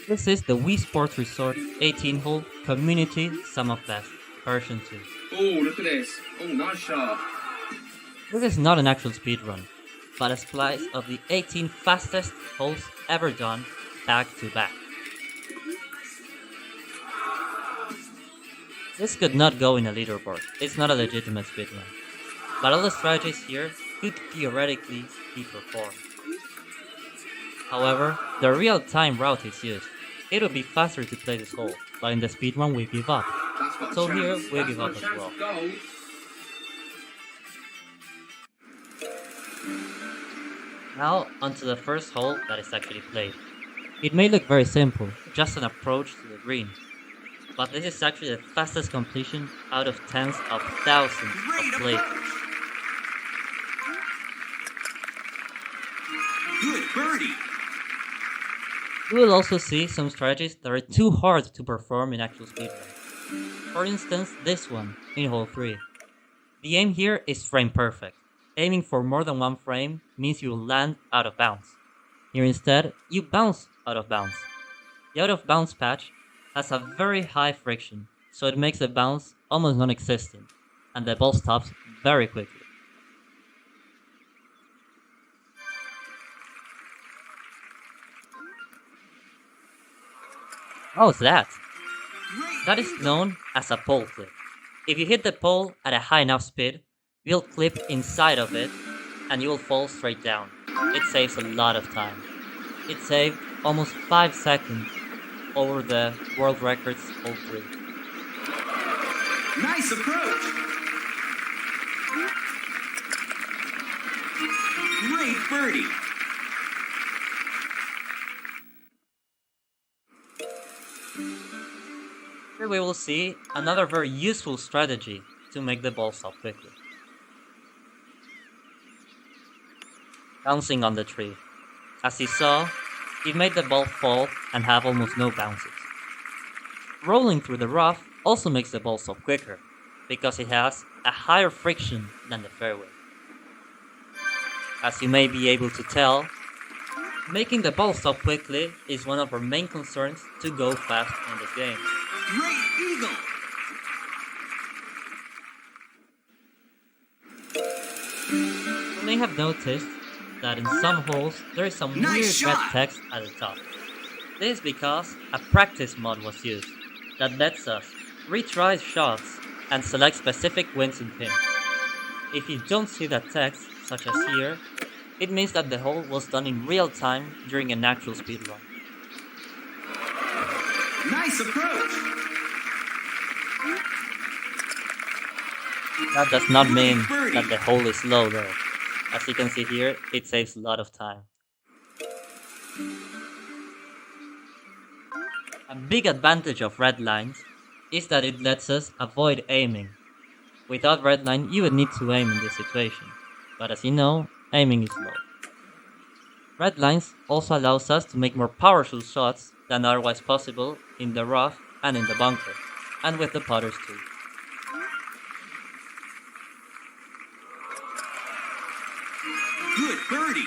This is the Wii Sports Resort 18-hole Community Sum of Best version 2. Oh, look at this. Oh, nice shot. This is not an actual speedrun, but a splice of the 18 fastest holes ever done back to back. This could not go in a leaderboard, it's not a legitimate speedrun, but all the strategies here could theoretically be performed. However, the real-time route is used. It would be faster to play this hole, but in the speedrun we give up. That's got a So chance. here we That's give got up a as chance well. to go. Now onto the first hole that is actually played. It may look very simple, just an approach to the green, but this is actually the fastest completion out of tens of thousands of playthroughs. Good birdie. You will also see some strategies that are too hard to perform in actual speedrun. For instance, this one, in hole 3. The aim here is frame perfect. Aiming for more than one frame means you will land out of bounds. Here instead, you bounce out of bounds. The out of bounds patch has a very high friction, so it makes the bounce almost non-existent, and the ball stops very quickly. How's that? That is known as a pole clip. If you hit the pole at a high enough speed, you'll clip inside of it and you will fall straight down. It saves a lot of time. It saved almost 5 seconds over the world record's hole 3. Nice approach. Great birdie. Here we will see another very useful strategy to make the ball stop quickly. Bouncing on the tree. As you saw, it made the ball fall and have almost no bounces. Rolling through the rough also makes the ball stop quicker, because it has a higher friction than the fairway. As you may be able to tell, making the ball stop quickly is one of our main concerns to go fast in this game. Great eagle. You may have noticed that in some holes there is some Nice weird shot. red text at the top. This is because a practice mod was used that lets us retry shots and select specific wins and pins. If you don't see that text, such as here, it means that the hole was done in real time during an actual speedrun. Nice approach. That does not mean that the hole is slow though. As you can see here, it saves a lot of time. A big advantage of red lines is that it lets us avoid aiming. Without red line, you would need to aim in this situation, but as you know, aiming is low. Red lines also allows us to make more powerful shots than otherwise possible in the rough and in the bunker, and with the putters too. Good birdie.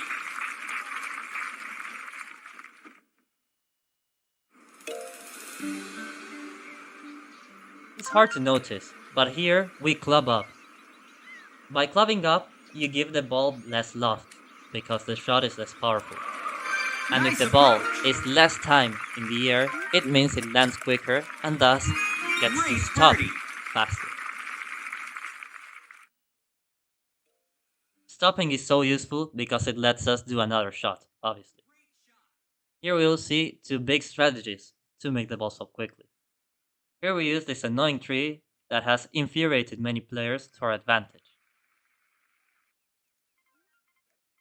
It's hard to notice, but here we club up. By clubbing up, you give the ball less loft, because the shot is less powerful. And if Nice the ball approach. is less time in the air, it means it lands quicker and thus gets to Great stop birdie. faster. Stopping is so useful because it lets us do another shot, obviously. Here we will see two big strategies to make the ball stop quickly. Here we use this annoying tree that has infuriated many players to our advantage.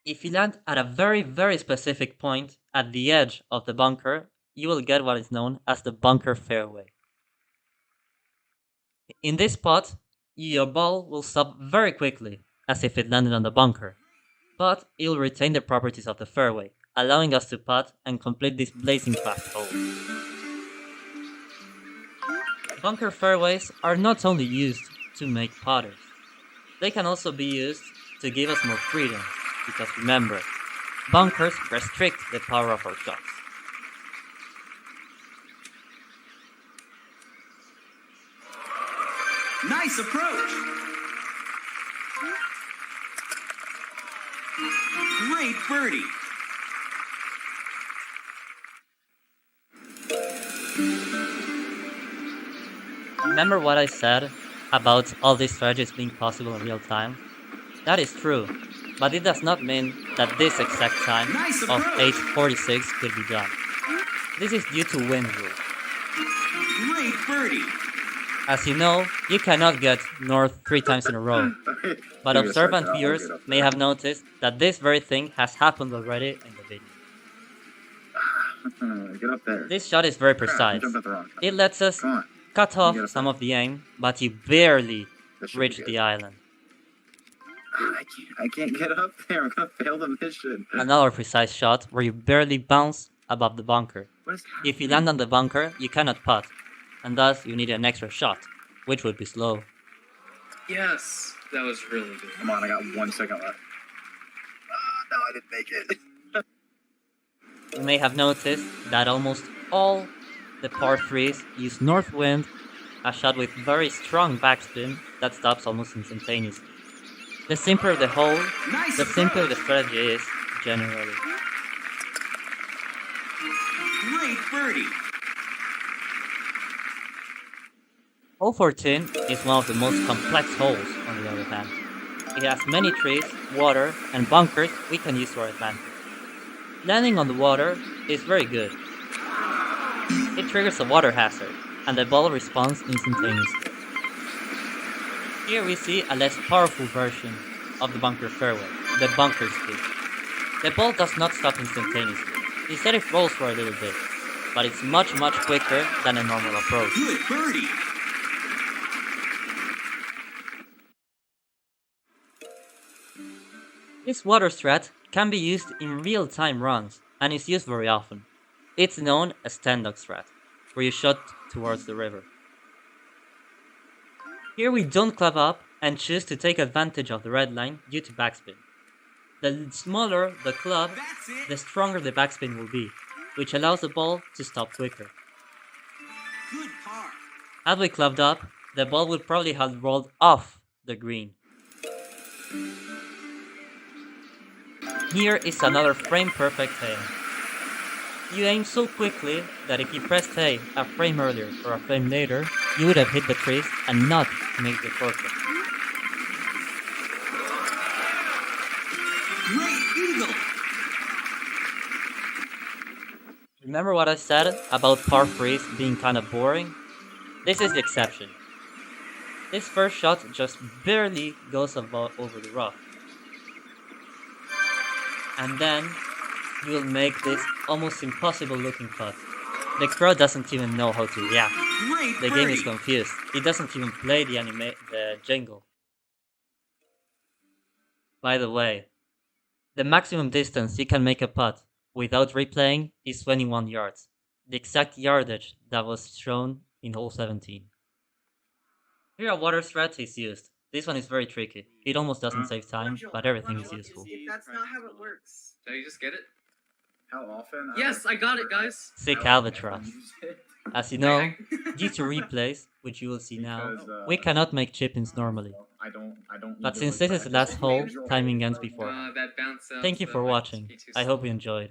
If you land at a very specific point at the edge of the bunker, you will get what is known as the bunker fairway. In this spot, your ball will stop very quickly, as if it landed on the bunker, but it will retain the properties of the fairway, allowing us to putt and complete this blazing fast hole. Bunker fairways are not only used to make putters, they can also be used to give us more freedom, because remember, bunkers restrict the power of our shots. Nice approach. Great birdie. Remember what I said about all these strategies being possible in real time? That is true, but it does not mean that this exact time Nice of approach. 8:46 could be done. This is due to wind rule. Great birdie. As you know, you cannot get north 3 times in a row, but Give me a observant second, I'll viewers get up may there. have noticed that this very thing has happened already in the video. Get up there. This shot is very Crap, I precise. jumped at the wrong time. It lets us Come on. cut Get up off some there. of the aim, but you barely This should be reach good. the island. I can't get up there. I'm gonna fail the mission. Another precise shot where you barely bounce above the bunker. What is If you land on the bunker, you cannot putt, and thus you need an extra shot, which would be slow. Yes, that was really good. Come on, I got 1 second left. No, I didn't make it. You may have noticed that almost all the par 3s use north wind, a shot with very strong backspin that stops almost instantaneously. The simpler the hole, Nice the simpler the approach. strategy is, generally. Great birdie. Hole 14 is one of the most complex holes, on the other hand. It has many trees, water, and bunkers we can use to our advantage. Landing on the water is very good. It triggers a water hazard, and the ball responds instantaneously. Here we see a less powerful version of the bunker fairway, the bunker speed. The ball does not stop instantaneously. Instead it rolls for a little bit, but it's much quicker than a normal approach. Good birdie. This water strat can be used in real-time runs and is used very often. It's known as stand-up strat, where you shot towards the river. Here we don't club up and choose to take advantage of the red line due to backspin. The smaller the club, That's it. the stronger the backspin will be, which allows the ball to stop quicker. Good par. Had we clubbed up, the ball would probably have rolled off the green. Here is another frame perfect aim. You aim so quickly that if you pressed A a frame earlier or a frame later, you would have hit the trees and not made the shortcut. Great eagle. Remember what I said about par 3s being kind of boring? This is the exception. This first shot just barely goes over the rough. And then you will make this almost impossible looking putt. The crowd doesn't even know how to react. Great The game is birdie. confused. It doesn't even play the jingle. By the way, the maximum distance you can make a putt without replaying is 21 yards, the exact yardage that was shown in hole 17. Here a water strat is used. This one is very tricky. It almost doesn't save time, but everything is useful. That's not how it works. Did you just get it? How often? Yes, I got it, guys. Sick albatross. As you know, due to replays, which you will see now, we cannot make chip-ins normally. I don't. But since this is the last hole, timing ends before. That bounce. Thank you for watching. I hope you enjoyed.